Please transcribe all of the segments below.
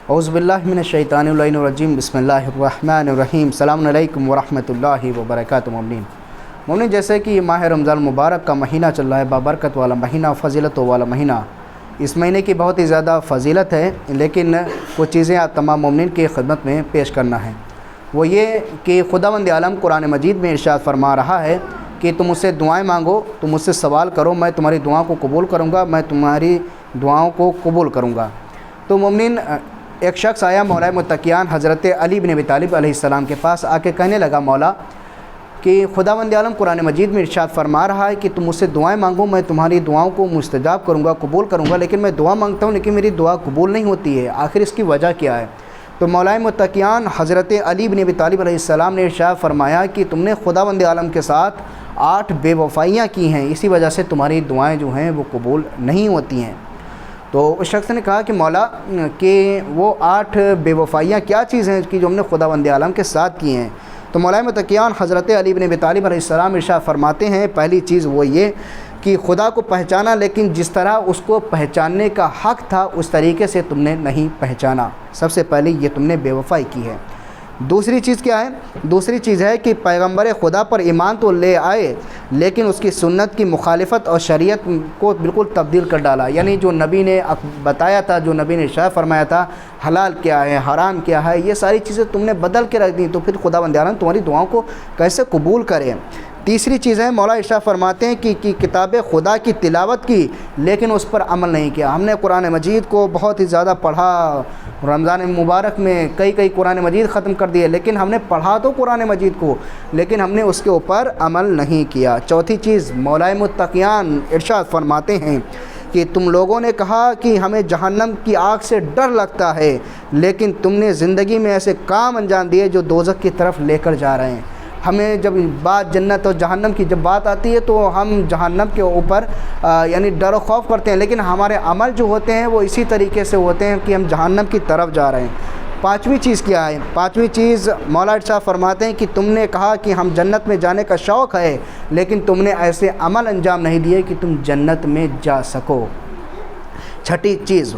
اعوذ باللہ من الشیطان الرجیم بسم اللہ الرحمن الرحیم السلام علیکم ورحمۃ اللہ وبرکاتہ۔ مومنین جیسے کہ ماہ رمضان مبارک کا مہینہ چل رہا ہے، بابرکت والا مہینہ، فضیلتوں والا مہینہ، اس مہینے کی بہت ہی زیادہ فضیلت ہے، لیکن کچھ چیزیں آپ تمام مومنین کی خدمت میں پیش کرنا ہے۔ وہ یہ کہ خداوند عالم قرآن مجید میں ارشاد فرما رہا ہے کہ تم مجھ سے دعائیں مانگو، تم مجھ سے سوال کرو، میں تمہاری دعاؤں کو قبول کروں گا، میں تمہاری دعاؤں کو قبول کروں گا۔ تو مومنین ایک شخص آیا مولا متقیان حضرت علی بن ابی طالب علیہ السلام کے پاس آ کے کہنے لگا، مولا کہ خداوند عالم قرآن مجید میں ارشاد فرما رہا ہے کہ تم مجھ سے دعائیں مانگو، میں تمہاری دعاؤں کو مستجاب کروں گا، قبول کروں گا، لیکن میں دعا مانگتا ہوں لیکن میری دعا قبول نہیں ہوتی ہے، آخر اس کی وجہ کیا ہے؟ تو مولا متقیان حضرت علی بن ابی طالب علیہ السلام نے ارشاد فرمایا کہ تم نے خداوند عالم کے ساتھ 8 بے وفائیاں کی ہیں، اسی وجہ سے تمہاری دعائیں جو ہیں وہ قبول نہیں ہوتی ہیں۔ تو اس شخص نے کہا کہ مولا کہ وہ 8 بے وفائیاں کیا چیز ہیں کہ جو ہم نے خداوند عالم کے ساتھ کی ہیں؟ تو مولا متقیان حضرت علی بن ابی طالب علیہ السلام ارشاد فرماتے ہیں، پہلی چیز وہ یہ کہ خدا کو پہچانا، لیکن جس طرح اس کو پہچاننے کا حق تھا اس طریقے سے تم نے نہیں پہچانا، سب سے پہلے یہ تم نے بے وفائی کی ہے۔ دوسری چیز کیا ہے؟ دوسری چیز ہے کہ پیغمبر خدا پر ایمان تو لے آئے لیکن اس کی سنت کی مخالفت اور شریعت کو بالکل تبدیل کر ڈالا، یعنی جو نبی نے بتایا تھا، جو نبی نے ارشاد فرمایا تھا، حلال کیا ہے، حرام کیا ہے، یہ ساری چیزیں تم نے بدل کے رکھ دیں، تو پھر خداوند عالم تمہاری دعاؤں کو کیسے قبول کرے؟ تیسری چیز ہے، مولا ارشاد فرماتے ہیں کہ کتاب خدا کی تلاوت کی لیکن اس پر عمل نہیں کیا۔ ہم نے قرآن مجید کو بہت ہی زیادہ پڑھا، رمضان مبارک میں کئی قرآن مجید ختم کر دیے، لیکن ہم نے پڑھا تو قرآن مجید کو، لیکن ہم نے اس کے اوپر عمل نہیں کیا۔ چوتھی چیز، مولا متقیان ارشاد فرماتے ہیں کہ تم لوگوں نے کہا کہ ہمیں جہنم کی آگ سے ڈر لگتا ہے، لیکن تم نے زندگی میں ایسے کام انجام دیے جو دوزخ کی طرف لے کر جا رہے ہیں۔ ہمیں جب بات جنت اور جہنم کی جب بات آتی ہے تو ہم جہنم کے اوپر یعنی ڈر و خوف کرتے ہیں، لیکن ہمارے عمل جو ہوتے ہیں وہ اسی طریقے سے ہوتے ہیں کہ ہم جہنم کی طرف جا رہے ہیں۔ پانچویں چیز کیا ہے؟ پانچویں چیز مولا ارشاد فرماتے ہیں کہ تم نے کہا کہ ہم جنت میں جانے کا شوق ہے، لیکن تم نے ایسے عمل انجام نہیں دیے کہ تم جنت میں جا سکو۔ چھٹی چیز،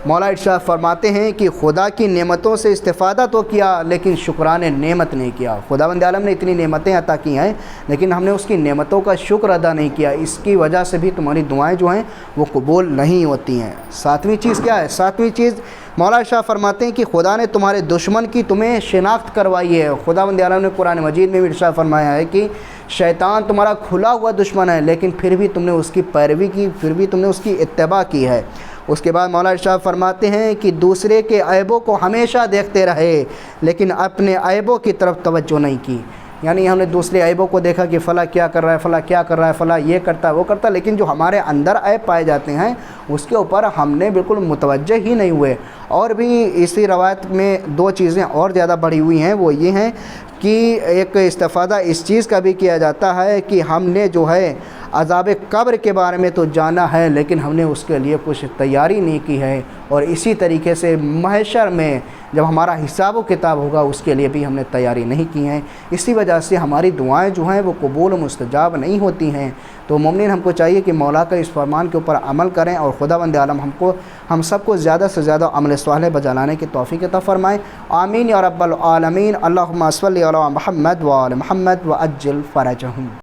مولا ارشاد فرماتے ہیں کہ خدا کی نعمتوں سے استفادہ تو کیا لیکن شکران نعمت نہیں کیا۔ خداوند عالم نے اتنی نعمتیں عطا کی ہیں لیکن ہم نے اس کی نعمتوں کا شکر ادا نہیں کیا، اس کی وجہ سے بھی تمہاری دعائیں جو ہیں وہ قبول نہیں ہوتی ہیں۔ ساتویں چیز کیا ہے؟ ساتویں چیز مولا ارشاد فرماتے ہیں کہ خدا نے تمہارے دشمن کی تمہیں شناخت کروائی ہے۔ خداوند عالم نے قرآن مجید میں بھی ارشاد فرمایا ہے کہ شیطان تمہارا کھلا ہوا دشمن ہے، لیکن پھر بھی تم نے اس کی پیروی کی، پھر بھی تم نے اس کی اتباع کی ہے۔ اس کے بعد مولا ارشاد فرماتے ہیں کہ دوسرے کے عیبوں کو ہمیشہ دیکھتے رہے لیکن اپنے عیبوں کی طرف توجہ نہیں کی، یعنی ہم نے دوسرے عیبوں کو دیکھا کہ فلاں کیا کر رہا ہے، فلاں کیا کر رہا ہے، فلاں یہ کرتا ہے وہ کرتا ہے، لیکن جو ہمارے اندر عیب پائے جاتے ہیں اس کے اوپر ہم نے بالکل متوجہ ہی نہیں ہوئے۔ اور بھی اسی روایت میں 2 چیزیں اور زیادہ بڑھی ہوئی ہیں، وہ یہ ہیں کہ ایک استفادہ اس چیز کا بھی کیا جاتا ہے کہ ہم نے جو ہے عذاب قبر کے بارے میں تو جانا ہے لیکن ہم نے اس کے لیے کچھ تیاری نہیں کی ہے، اور اسی طریقے سے محشر میں جب ہمارا حساب و کتاب ہوگا اس کے لیے بھی ہم نے تیاری نہیں کی ہیں، اسی وجہ سے ہماری دعائیں جو ہیں وہ قبول و مستجاب نہیں ہوتی ہیں۔ تو مومنین ہم کو چاہیے کہ مولا کا اس فرمان کے اوپر عمل کریں اور خداوند عالم ہم سب کو زیادہ سے زیادہ عمل صالح بجا لانے کی توفیق عطا فرمائیں۔ آمین یا رب العالمین۔ اللہم صلی علی محمد و آل محمد وعجل فرجہم۔